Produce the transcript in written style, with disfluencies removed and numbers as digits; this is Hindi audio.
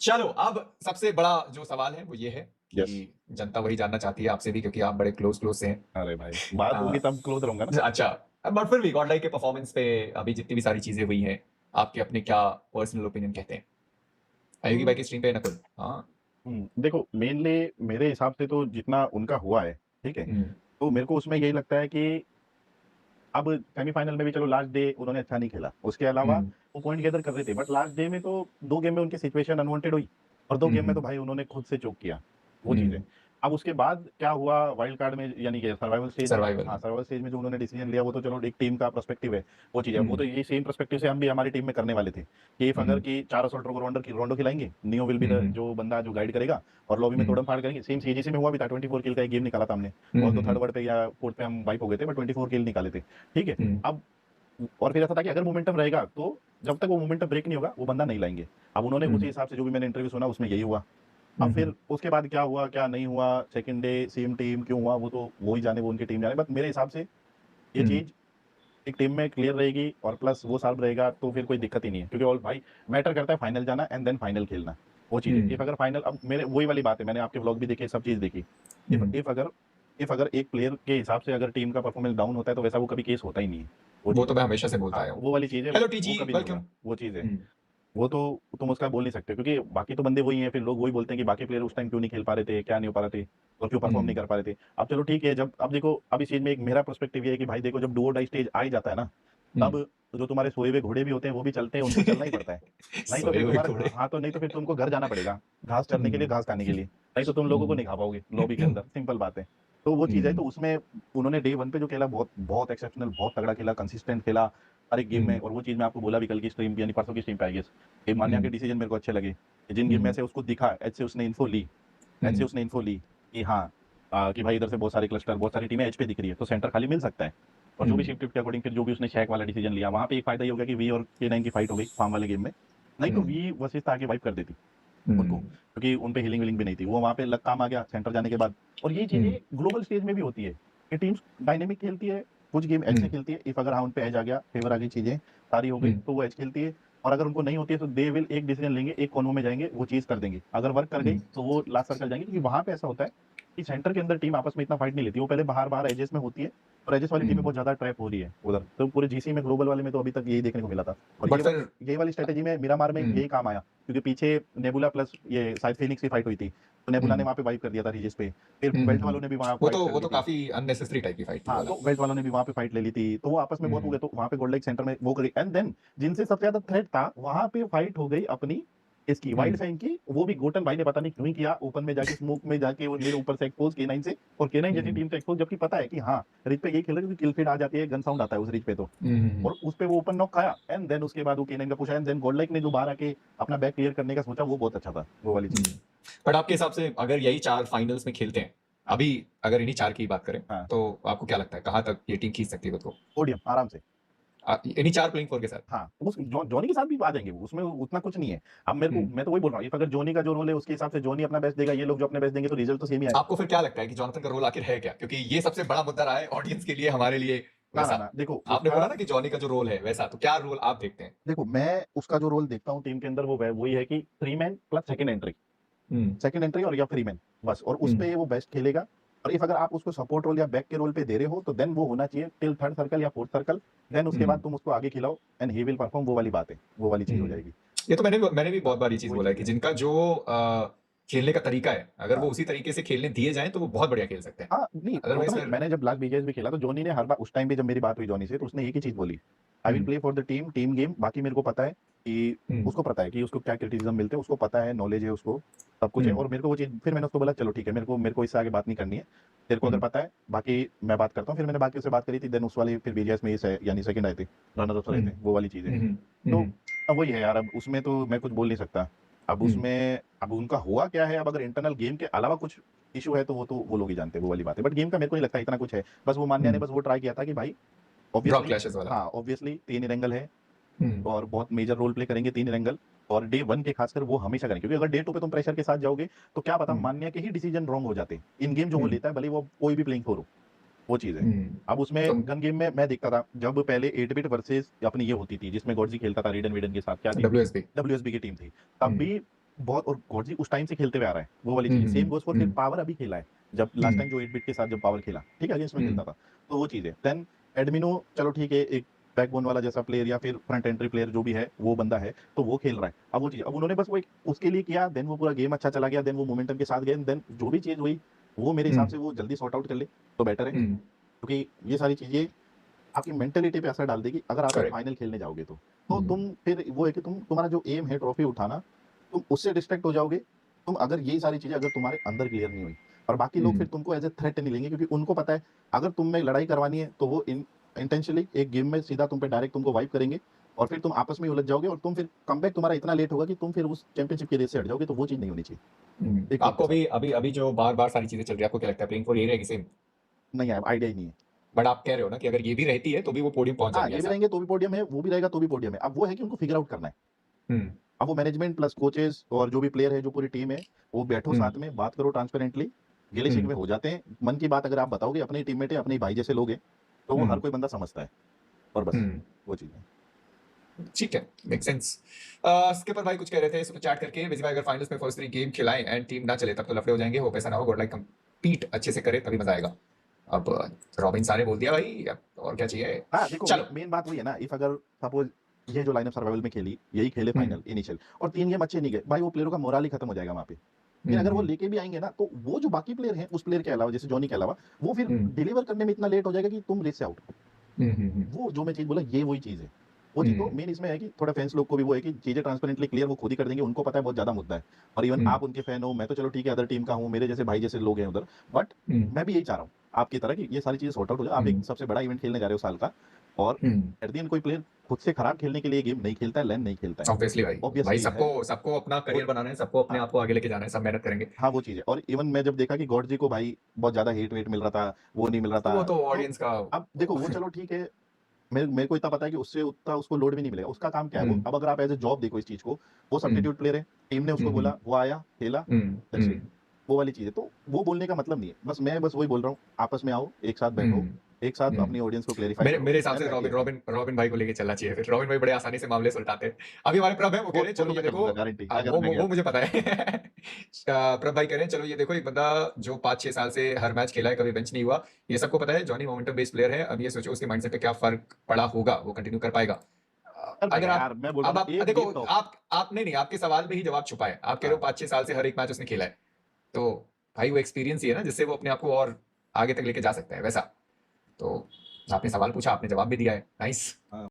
चलो अब सबसे बड़ा जो सवाल है वो ये है यस। कि जनता वही जानना चाहती है आपसे भी क्योंकि आप बड़े क्लोज से हैं। अरे भाई, बात होगी अ, तब क्लोज रहूँगा ना। अच्छा, बट फिर भी गॉडलाइक के परफॉर्मेंस पे अभी जितनी भी सारी चीजें हुई हैं, आपके अपने क्या पर्सनल ओपिनियन कहते हैं? आयुगी भाई हुँ, की स्ट्रीम पे नकुल। हाँ। देखो मेनली मेरे हिसाब से तो जितना उनका हुआ है, ठीक है? हम्म, तो मेरे को उसमें यही लगता है कि अब सेमीफाइनल में भी चलो लास्ट डे उन्होंने अच्छा नहीं खेला। उसके अलावा हम्म, वो पॉइंट गैदर कर रहे थे बट लास्ट डे में तो 2 गेम में उनकी सिचुएशन अनवांटेड हुई और 2 गेम में हम्म, तो भाई उन्होंने खुद से चोक किया, वो चीज़ है। हम्म, अब उसके बाद क्या हुआ वाइल्ड कार्ड में यानी कि सर्वाइवल स्टेज में सर्वाइवल हाँ, में। सर्वाइवल स्टेज में जो उन्होंने डिसीजन लिया वो तो चलो एक टीम का पर्सपेक्टिव है, वो चीज़ है। वो हम्म, तो यही सेम पर्सपेक्टिव से हम भी हमारी टीम में करने वाले थे कि इफ अगर हम्म, कि 4 असॉल्ट रोंडो खिलाएँगे, नियो विल बी द हम्म, जो बंदा जो गाइड करेगा और लॉबी में हम्म, तोड़म-फाड़ करेंगे। सेम सीजीसी में हुआ भी था 24 किल का एक गेम निकाला था हमने। हम्म, ऑल्दो थर्ड वर्ड पे या फोर्थ पे हम वाइप हो गए थे बट 24 किल निकाले थे, ठीक है? हम्म, अब और फिर ऐसा था कि अगर मोमेंटम रहेगा तो जब तक वो मोमेंटम ब्रेक नहीं होगा वो बंदा नहीं लाएँगे। अब उन्होंने उसी हम्म, हिसाब से जो भी मैंने इंटरव्यू सुना उसमें यही हुआ। अब हम्म, फिर उसके बाद क्या हुआ, क्या नहीं हुआ, सेकंड डे सेम टीम क्यों हुआ वो तो वो ही जाने, वो उनकी टीम जाने। बट मेरे हिसाब से ये हम्म, चीज़ एक टीम में क्लियर रहेगी और प्लस वो साल्व रहेगा तो फिर कोई दिक्कत ही नहीं है। क्योंकि और भाई मैटर करता है फाइनल जाना एंड देन फाइनल खेलना, वो चीज़ है। हम्म, इफ अगर फाइनल अब मेरे वही वाली बात है, मैंने आपके व्लॉग भी देखे, सब चीज़ देखी। If hmm. इफ अगर इफ अगर एक प्लेयर के हिसाब से अगर टीम का परफॉर्मेंस डाउन होता है तो वैसा वो कभी केस होता ही नहीं है, वो वो चीज़ तो है। मैं हमेशा से बोलता हाँ, आया हूँ। वो वाली चीज़ है, हेलो वो टीजी, कभी नहीं वेलकम। होगा, वो चीज़ है। हम्म, वो तो तुम उसका बोल नहीं सकते क्योंकि बाकी तो बंदे वही हैं, फिर लोग वही बोलते हैं कि बाकी प्लेयर उस टाइम क्यों नहीं खेल पा रहे थे, क्या नहीं हो पा रहे थे और क्यों परफॉर्म नहीं हम्म, कर पा रहे थे। अब चलो ठीक है, जब अब देखो अब इस चीज़ में एक मेरा पर्सपेक्टिव ये है कि भाई देखो जब डू और डाई स्टेज आ ही जाता है ना, हम्म। तब जो तुम्हारे सोए हुए घोड़े भी होते हैं वो भी चलते हैं, उनको चलना ही पड़ता है। नहीं तो सोए फिर हुए तुम्हारा घोड़े। हाँ, तो नहीं तो फिर तुमको घर जाना पड़ेगा, घास चरने के लिए, हम्म, घास खाने के लिए। नहीं तो तुम लोगों को हम्म, नहीं खा पाओगे लॉबी के अंदर, सिंपल बात है। तो वो चीज़ है, तो हम्म, उसमें उन्होंने डे 1 पे जो खेला बहुत बहुत एक्सेप्शनल, बहुत तगड़ा खेला, कंसिस्टेंट खेला हर एक गेम में। हम्म, और वो चीज़ मैं आपको बोला भी कल की स्ट्रीम पे यानी परसों की स्ट्रीम पे आई गेस, कि मान्या के हम्म, डिसीजन मेरे को अच्छे लगे। जिन गेम में हम्म, से उसको दिखा, एज से उसने इन्फो ली, एज से हम्म, उसने इन्फो ली कि हाँ, कि भाई इधर से बहुत सारे क्लस्टर, बहुत सारी टीमें एज पे दिख रही है, तो सेंटर खाली मिल सकता है। और जो भी हम्म, शिफ्ट के अकॉर्डिंग फिर जो भी उसने शैक वाला डिसीजन लिया, वहाँ पे एक फायदा ये हो गया कि वी और K9 की फाइट हो गई फार्म वाले गेम में। नहीं तो हम्म, वी वर्सेस था आगे वाइप कर देती उनको, हम्म, क्योंकि उन पे हीलिंग-विलिंग भी नहीं थी। वो वहाँ पे लक काम आ गया सेंटर जाने के बाद। और ये चीज़ें हम्म, ग्लोबल स्टेज में भी होती है, कि टीम्स डायनामिक खेलती है, कुछ गेम एज से हम्म, खेलती है। इफ अगर हाँ, उन पे एज आ गया, फेवर आ गई, चीज़ें सारी हो गई, हम्म, तो वो एज खेलती है। और अगर उनको नहीं होती है तो दे विल एक डिसीजन लेंगे, एक कॉन्वो में जाएँगे, वो चीज़ कर देंगे। अगर वर्क कर गई हम्म, तो वो लास्ट सर्कल जाएँगे, क्योंकि वहाँ पे ऐसा होता है कि सेंटर के अंदर टीम आपस में इतना फाइट नहीं लेती। वो पहले बाहर-बाहर एजेस में होती है और एजेस वाली टीमें हम्म। बहुत ज़्यादा ट्रैप हो रही है उधर। तो पूरे जीसी में ग्लोबल वाले में तो अभी तक यही देखने को मिला था। और बट फिर ये वाली स्ट्रैटेजी में मिरामार में हम्म, यही काम आया, क्योंकि पीछे नेबुला प्लस ये शायद फिनिक्स की फाइट हुई थी। तो नेबुला ने हम्म, वहाँ पे वाइप कर दिया था रीजेस पे। फिर हम्म, वेल्ट वालों ने भी वहाँ फाइट कर वो ली तो थी। काफी अननेसेसरी टाइप की फाइट थी वो हाँ, वाला। तो वेल्ट वालों ने भी वहाँ पे फाइट ले ली थी। तो वो आपस में बहुत हो हम्म, गए, तो वहाँ पे गोल्ड लेक सेंटर में वो करी एंड देन जिनसे सबसे ज़्यादा थ्रेट था, वहाँ पे फाइट हो गई अपनी इसकी वाइल्ड हम्म, फैंग की। वो भी गोटन भाई ने पता नहीं क्यों ही किया, ओपन में जाके स्मोक में जाके वो मेरे ऊपर से एक्सपोज़ K9 से, और K9 जैसी हम्म, टीम से एक्सपोज़, जबकि पता है कि हाँ, रिज पे यही खेल रहे हैं क्योंकि किल फीड आ जाती है, गन साउंड आता है उस रिज पे तो। हम्म, और उस पे वो ओपन नॉक खाया एंड देन उसके बाद वो K9 का push and then gold lake ने जो बाहर आके अपना बैक क्लियर करने का सोचा, वो बहुत अच्छा था, वो वाली चीज़। हम्म। बट आपके हिसाब से अगर यही चार फाइनल्स में खेलते हैं, अभी अगर इन्हीं चार की बात करें, हाँ, तो आपको क्या लगता है कहाँ तक ये टीम खींच सकती है खुद को? पोडियम आराम से। इन्हीं चार प्लेइंग फोर के साथ? हाँ, उस जॉनी के साथ भी आ जाएँगे वो, उसमें उतना कुछ नहीं है। अब मेरे को हम्म। मैं तो वही बोल रहा हूँ, इफ अगर जॉनी का जो रोल है उसके हिसाब से जॉनी अपना बेस्ट देगा, ये लोग जो अपने बेस्ट देंगे, तो रिजल्ट तो सेम ही आएगा। आपको फिर क्या लगता है कि जॉनथन का रोल आखिर है क्या? क्योंकि ये सबसे बड़ा मुद्दा रहा है ऑडियंस के लिए, हमारे लिए ना, ना, वैसा। ना, देखो आपने उसका बोला ना कि जॉनी का जो रोल है वैसा, तो क्या रोल आप देखते हैं? देखो मैं उसका जो रोल देखता हूँ टीम के अंदर, वो वही है कि 3 मैन प्लस हम्म, सेकंड एंट्री और या फ्री मैन, बस। और उस हम्म, पे वो बेस्ट खेलेगा। और इफ अगर आप उसको सपोर्ट रोल या बैक के रोल पे दे रहे हो, तो देन वो होना चाहिए टिल थर्ड सर्कल या फोर्थ सर्कल। देन उसके बाद हम्म, तुम उसको आगे खिलाओ एंड ही विल परफॉर्म, वो वाली बात है, वो वाली चीज़ हो हम्म। जाएगी। ये तो मैंने भी बहुत हाँ, बार ये चीज वही बोला है चीज़ कि है। जिनका जो खेलने का तरीका है, अगर वो हाँ। उसी तरीके से खेलने दिए जाएं तो वो बहुत बढ़िया खेल सकते हैं। हाँ, नहीं अदरवाइज टोटली फिर मैंने जब लास्ट बीजीएस भी खेला तो जॉनी ने हर बार उस टाइम पे जब मेरी बात हुई जॉनी से, तो उसने एक ही चीज़ बोली, I will hmm, play for the team, team game. बाकी मेरे को पता है कि हम्म, उसको पता है कि उसको क्या क्रिटिसिज्म मिलते हैं, उसको पता है, नॉलेज है उसको, सब कुछ है। हम्म, और मेरे को वो चीज़, फिर मैंने उसको बोला चलो ठीक है, मेरे को इससे आगे बात नहीं करनी है। तेरे को अगर हम्म, पता है, बाकी मैं बात करता हूँ। फिर मैंने बाकियों से बात करी थी, देन उस वाली फिर बीजीएस में ये यानी सेकंड आए थे, रनर अप रहे हम्म, थे, वो वाली चीज़ है। हम्म, तो हम्म, अब वही है यार, अब उसमें तो मैं कुछ बोल नहीं सकता। अब हम्म, उसमें अब उनका हुआ क्या है, अब अगर इंटरनल गेम के अलावा कुछ इश्यू है, तो वो लोग ही जानते हैं, वो वाली बात है। बट गेम का मेरे को नहीं लगता इतना कुछ है। बस वो मान्या ने हम्म। बस वो ट्राई किया था कि भाई ड्रॉप ऑब्वियसली, क्लैशेस वाला। हाँ, ऑब्वियसली 3 एंगल है हम्म, और बहुत मेजर रोल प्ले करेंगे 3 एंगल। और डे 1 के खासकर वो हमेशा करेंगे, क्योंकि अगर डे 2 पे तुम प्रेशर के साथ जाओगे, तो क्या पता हम्म, मान्या के ही डिसीजन रॉन्ग हो जाते। इन गेम जो वो हम्म, लेता है, भले ही वो कोई भी प्लेइंग फोर हो, वो चीज़ है। हम्म। अब उसमें तो गन गेम में मैं देखता था, जब पहले 8 बिट वर्सेस अपनी ये होती थी, जिसमें गॉडजी खेलता था रेडन वेडन के साथ, क्या टीम थी? WSB। डब्ल्यूएसबी की टीम थी। तब हम्म, भी बहुत, और गॉडजी उस टाइम से खेलते हुए आ रहा है, वो वाली चीज़। सेम गोज़ फॉर फिर पावर अभी खेला है, जब लास्ट टाइम जो 8 बिट के साथ जब पावर खेला, ठीक है, अगेंस्ट में खेलता था, तो वो चीज़ है। देन एडमिनो, चलो ठीक है, एक बैकबोन वाला जैसा प्लेयर या फिर फ्रंट एंट्री प्लेयर जो भी है, वो बंदा है, तो वो खेल रहा है। अब वो चीज़, अब उन्होंने बस वो एक उसके लिए किया, देन वो पूरा गेम अच्छा चला गया, देन वो मोमेंटम के साथ गए, देन जो भी चीज़ हुई, वो मेरे हिसाब से वो जल्दी सॉर्ट आउट कर ले, तो बेटर है। क्योंकि ये सारी चीज़ें आपकी मेंटालिटी पे असर डाल देगी, अगर आप एक करेक्ट। फाइनल खेलने जाओगे तो। तो तुम फिर वो है कि तुम्हारा जो एम है ट्रॉफी उठाना, तुम उससे डिस्ट्रैक्ट हो जाओगे। तुम अगर ये सारी चीज़ें अगर तुम्हारे अंदर क्लियर नहीं हुई, और बाकी लोग फिर तुमको एज़ अ थ्रेट नहीं लेंगे, क्योंकि उनको पता है अगर तुम में लड़ाई करवानी है, तो वो इंटेंशनली एक गेम में सीधा तुम पे डायरेक्ट तुमको वाइप करेंगे, और फिर तुम आपस में ही उलझ जाओगे, और तुम फिर कमबैक तुम्हारा इतना लेट होगा कि तुम फिर उस चैंपियनशिप की रेस से हट जाओगे, तो वो चीज़ नहीं होनी चाहिए एक टीम के आपको साथ। अभी अभी अभी जो बार-बार सारी चीज़ें चल रही है, आपको क्या लगता है प्लेइंग फॉर यही रहेगी सेम? नहीं है, आइडिया ही नहीं है। बट आप कह रहे हो ना कि अगर ये भी रहती है, तो भी वो पोडियम पहुँच हाँ, जाएँगे ये भी ऐसा? रहेंगे तो भी पोडियम है, वो भी रहेगा तो भी पोडियम है। अब वो है कि उनको फिगर आउट करना है। हुँ, अब वो मैनेजमेंट प्लस कोचेस और जो भी प्लेयर है, जो पूरी टीम है, वो बैठो हुँ, साथ में, बात करो ट्रांसपेरेंटली, हुँ, गिले-शिकवे हो जाते हैं। मन की बात अगर आप बताओगे, अपने ही टीममेट है, अपने ही भाई जैसे लोग हैं, तो वो हर हुँ, कोई बंदा समझता है, और बस हुँ। वो चीज़ है। ठीक है, मेक सेंस। स्किपर भाई कुछ कह रहे थे सुपर चैट करके, बिजी भाई अगर फाइनल्स में फर्स्ट 3 गेम खिलाएँ एंड टीम ना चले तब तो लफड़े हो जाएँगे, होप ऐसा ना हो, गॉड लाइक कम्पीट अच्छे से करे तभी मज़ा आएगा। अब रॉबिन साहब ने बोल दिया भाई, अब और क्या चाहिए? हाँ, देखो चलो। मेन बात वही है ना, इफ अगर सपोज़ ये जो लाइनअप सर्वाइवल में खेली, यही खेले हुँ, फाइनल इनिशियल, और 3 गेम अच्छे नहीं गए, भाई वो प्लेयरों का मोरल ही खत्म हो जाएगा वहाँ पे। हुँ, लेकिन अगर वो हुँ, लेके भी आएँगे ना, तो वो जो बाकी प्लेयर हैं, उस प्लेयर के अलावा, जैसे जॉनी के अलावा, वो फिर हुँ, डिलीवर करने में इतना लेट हो जाएगा कि तुम रेस से आउट। हुँ, हुँ, हुँ, वो जो मैं चीज़ बोला, ये वही चीज़ है। वो चीज़ तो हुँ, मेन इसमें है कि थोड़ा फैन्स लोग को भी वो है कि चीज़ें ट्रांसपेरेंटली क्लियर वो खुद ही कर देंगे, उनको पता है बहुत ज़्यादा मुद्दा है। और इवन हुँ, आप उनके फैन हो, मैं तो चलो ठीक है अदर टीम का हूँ, मेरे जैसे भाई जैसे लोग हैं उधर, बट हुँ, मैं भी यही चाह रहा हूँ, आपकी तरह कि ये सारी चीज़ें सॉर्ट आउट हो जाए। आप एक हुँ, सबसे बड़ा इवेंट खेलने जा रहे हो साल का, और हुँ। एट द एंड कोई प्लेयर खुद से खराब खेलने के लिए गेम नहीं खेलता है, लैन नहीं खेलता है। ऑब्वियसली भाई। ऑब्वियस भाई चीज़ है। सबको सबको अपना वो करियर बनाना है, सबको अपने हाँ, आप को आगे लेके जाना है, सब मेहनत करेंगे। हाँ, वो चीज़ है। और इवन मैं जब देखा कि गॉड जी को भाई बहुत ज़्यादा हेट-वेट मिल रहा था, वो नहीं मिल रहा था, वो तो तो ऑडियंस का अब देखो वो चलो ठीक है, मेरे को इतना पता है कि उससे उतना उसको लोड भी नहीं मिलेगा। उसका काम क्या है हुँ, वो, अब अगर आप एज़ अ जॉब देखो इस चीज़ को, वो हुँ, सब्स्टिट्यूट प्लेयर है, टीम ने हुँ, उसको हुँ, बोला, वो आया, खेला, हुँ, दैट्स इट। हुँ, वो वाली चीज़ है। तो वो बोलने का मतलब नहीं है। बस मैं बस वही बोल रहा हूँ, आपस में आओ, एक साथ हुँ, बैठो, एक साथ हुँ। अपनी ऑडियंस को क्लैरिफाई मेरे करो, मेरे हिसाब देन से that's the robin and. Robin robin भाई को लेके चलना चाहिए फिर। रॉबिन भाई बड़े आसानी से मामले सुलझाते हैं। अभी हमारे प्रभ हैं, वो कह रहे हैं वो चलो तो ये मैं देखो। करूँगा गारंटी, अगर वो मैं वो गया वो तो। मुझे पता है। प्रभ भाई कह रहे हैं चलो ये देखो एक बंदा जो 5-6 साल से हर मैच खेला है, कभी बेंच नहीं हुआ। ये सबको पता है जॉनी मोमेंटम बेस्ड प्लेयर है। अब ये सोचो उसके माइंडसेट पे क्या फ़र्क पड़ा होगा, वो कंटिन्यू कर पाएगा। कर अगर पाएगा आप यार, मैं बोल रहा अब हूँ आप ना, एक देखो गेम टॉप। आप नहीं आपके सवाल में ही जवाब छुपा है। आप कह रहे हो हाँ, 5-6 साल से हर एक मैच उसने खेला है। तो भाई वो एक्सपीरियंस ही है ना जिससे वो अपने आप को और आगे तक लेके जा सकता है वैसा। तो आपने सवाल पूछा, आपने जवाब भी दिया है। नाइस। हाँ।